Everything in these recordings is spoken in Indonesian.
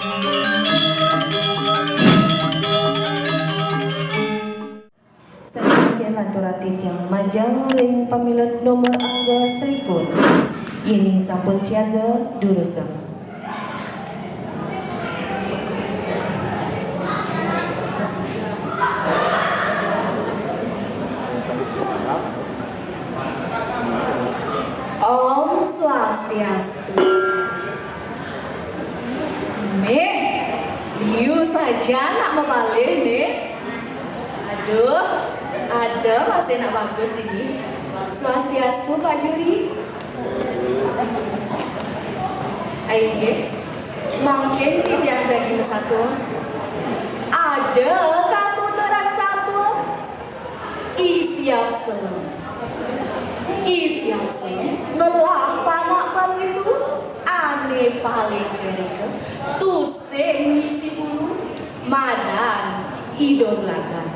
Sekian lanturatit yang majang ring pamilut nomor angga serikut. Ini sampun siaga durusem. Om Swastiastu. Liu saja nak membalik nih. Aduh, ada masih nak bagus ini. Swastiastu Pak Juri. Ayo, mungkin tidak jadi satu. Ada katuturan satu. Isiap selam. Isiap selam. Ngelah panak itu aneh paling jerika. Tuseng ngisi bulu. Madan idolakan.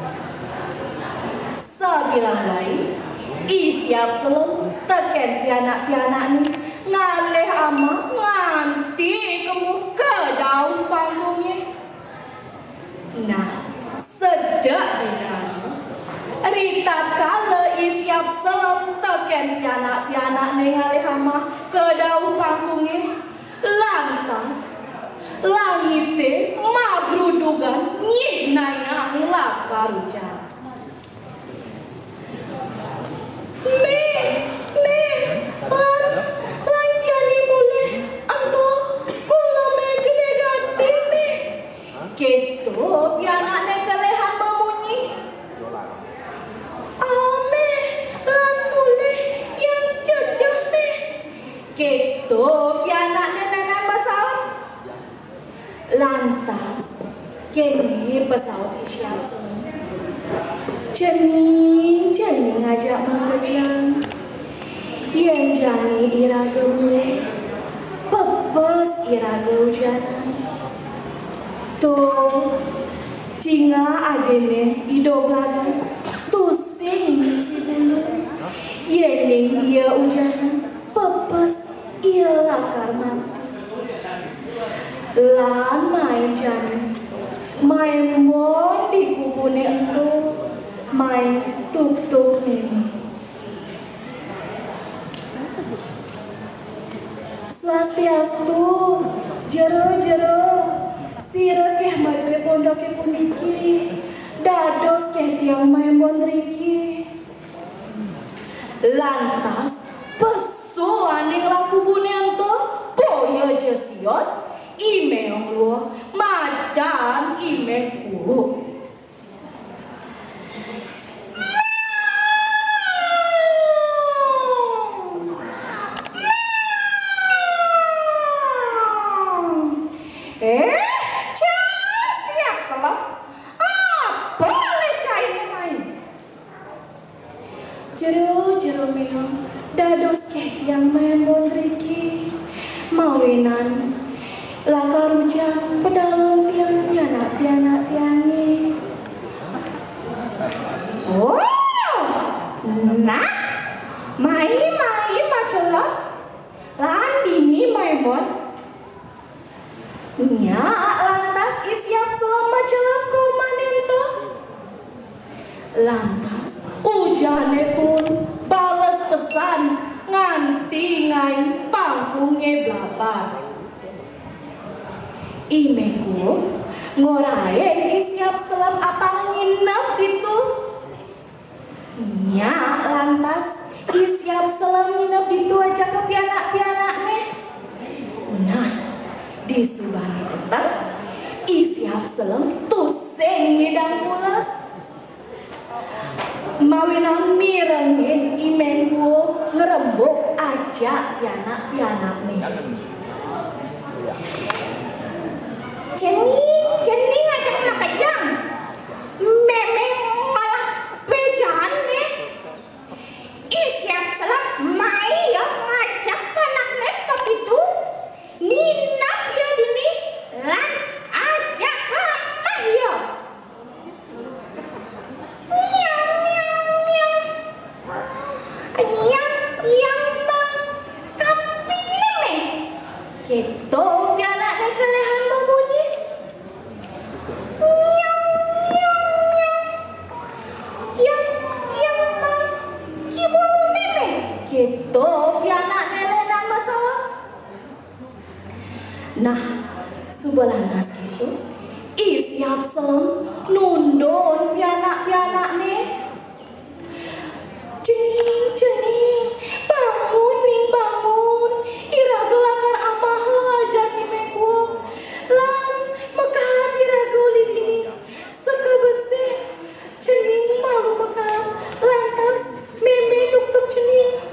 Sebilang lain, isiap selam teken pianak-pianak ni ngalih ama nganti kamu ke daun panggungnya. Nah, sedak dengan Rita kala isiap selam teken pianak-pianak ni ngalih ama ke daun panggungnya. Lantas langite magrudugan nyih naya lakar hujan. Lan jadi boleh anto kula me gede gati me. Keto pianakne kelehan memunyi. Ame lan boleh yang cecah me. Keto pianakne nenek pesawat. Lantas kini pesawat siap semua. Cening ngajak mengejang. Yang jani iraga mulai pepes iraga hujanan. Tuh cinga adene hidup lagi. Tusing ngisi bulu. Yening ia hujanan pepes ia lakar mati. Lan main jani main mon di kubune entu. Main tuk-tuk ini. Swastiastu, jero-jero, sira keh madwe pondoke puniki, dados keh tiang main bondriki. Lantas, pesu aning laku bunyanto, boyo jesios, ime lu, madan imeku. Jero meong dados keh yang membon riki mawinan lakar hujan pedalam tiang pianak tiangi. Oh, nah, mai macelap lan dini membon. Nya lantas isiap selam macelap kau manento. Lantas ujane tun balas pesan nganti ngai pangkunge blabar. Imeku ngorain isiap selam apa nginep gitu. Nya lantas isiap selam nginep gitu aja ke pianak-pianak nih. Nah, di subani petang isiap selam tuseng ngidang pulas. Mawinan mirengin imenku ngerembuk aja pianak-pianak nih. Ceni ngajak makajang. Meme malah bejaan nih. Isiap selam mai ya ngajak panaknya ke itu. Nginap ya dini lan ajak ke mah ya. Yang bang kampik leme. Keto pianaknya kelehan membunyi. Nah, subelantas gitu, siap selem nundon pianak-pianak nih. Cening, bangun ning bangun, iraga lakar amaha aja kimekuok, lan mekat iraga lidini, seka besi, cening malu mekat, lantas meme nuktuk cening.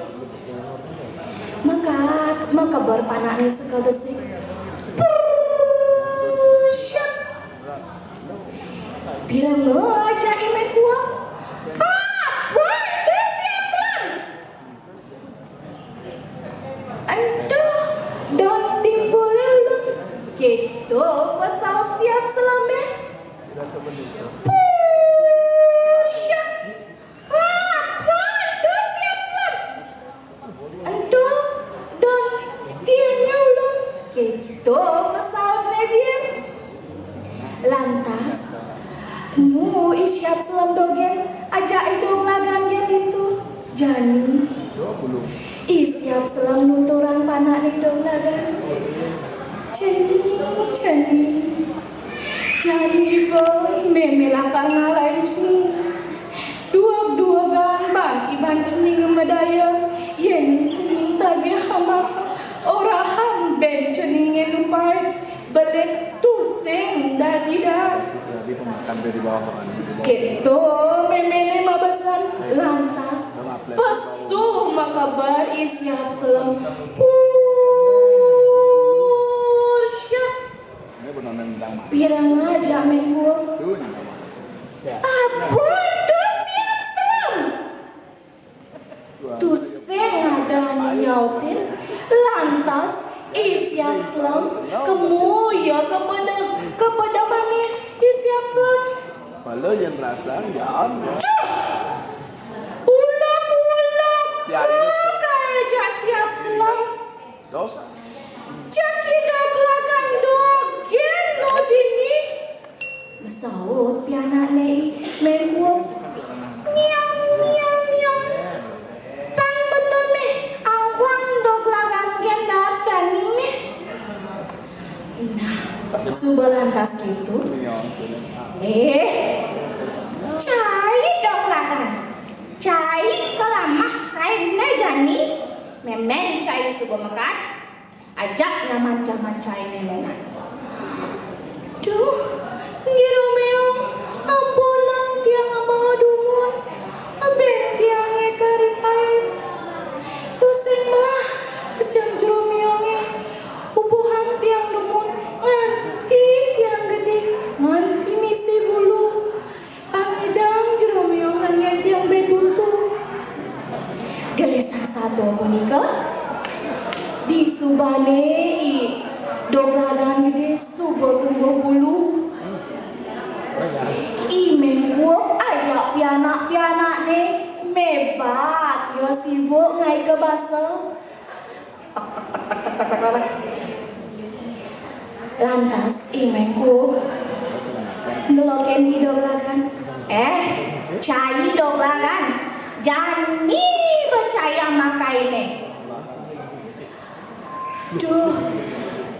Mekat, makabar panaknya seka besi. Birang aja imekuok. Don timbul lelung gitu pesawat siap selamnya. Pusya aduh siap selam. Aduh don tianya ulung gitu pesawat nebian. Lantas nu siap selam dogen aja idong lagan gen itu jani. Siap selam nuturang panak nih dong lagan. Jani boy memelakang ngalain cening. Dua gan bang iban cening ngemedaya. Yen cening tagih hama orahan ben ceningnya lupai. Belek tuseng dadidak. Jadi pemakan dari bawah. Gitu memene mabasan lantas pesuh makabar siap selam Pusya pirang aja mengkuang apun tuh siap selam tuseng ada nyautin lantas siap selam kemuya kepada mana siap selam kalau yang rasa jangan ulak ya kayak jak siap selam dosa jaki doglagan dogen lo dini mesaut pianak nei mengkuang nyam pan betul nih awang doglagan gendar caning nih. Nah subelantas gitu cai doglagan cai kelamah kainnya jani memen cai subemekat ajak ngamanca-mancai nelengan. Duh, ngiru meong, ampulang tiang amaha dumun, aben tiang ngekaripait. Tusing melah, ajang jero meonge, upuhang tiang dumun, nganti tiang gede, nganti misi bulu, pangidang jero meong ngangen tiang betutu. Gelesar satu apa nikah? Di subane doglagan gede subo tumbuh bulu. Mengkuok ajak pianak-pianak nih mebat yo sibuk ngai ke basa. Tak. Lantas mengkuok ngeloken doglagan. Cai doglagan. Jani percaya makaine. Duh,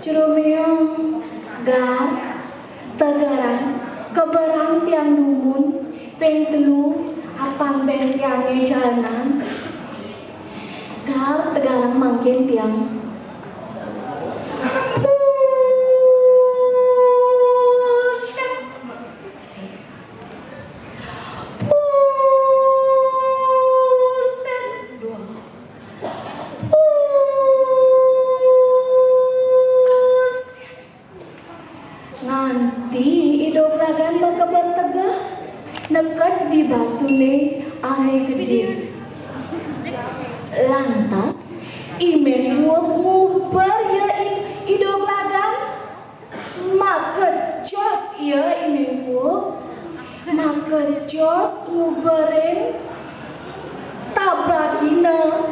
jero meong gar tegaran keberang tiang dumun peng telu apang ben tiange jalan gar tegarang mangkin tiang nekat di batu ne ane gede. Lantas mengkuok ngubar ya idong lagan maka jos ya mengkuok maka jos ngubarin tabrakina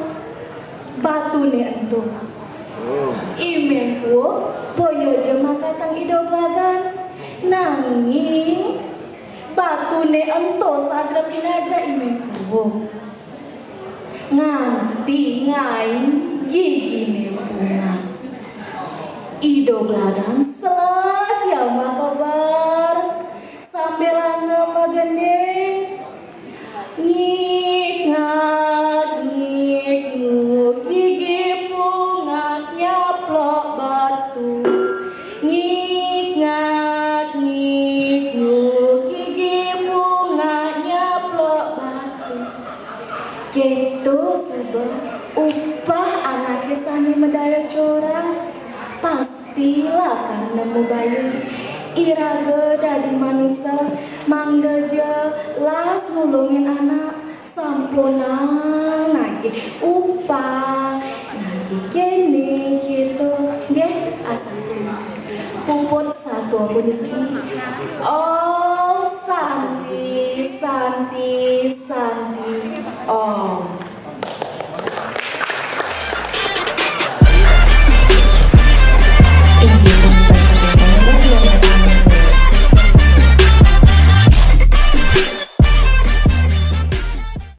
batu ne entu. Mengkuok boyo jema katang idong lagan nanging batu ne ento sagrapin aja mengkuok nganti ngain gigi ne bunga. Ido belagan selak ya makabar sambil ngemegendeng ngik ngak ngik nguk gigi pungak nyaplok batu ngik ngak ngik nguk gigi pungak nyaplok batu gitu subah upah anaknya sani medaya corang pastilah kan nemu bayi iraga dari manusia mangga jelas nulungin anak sampunang nagi upah nagi kene gitu nggih asal puput satu puniki Om Santi Santi Santi Om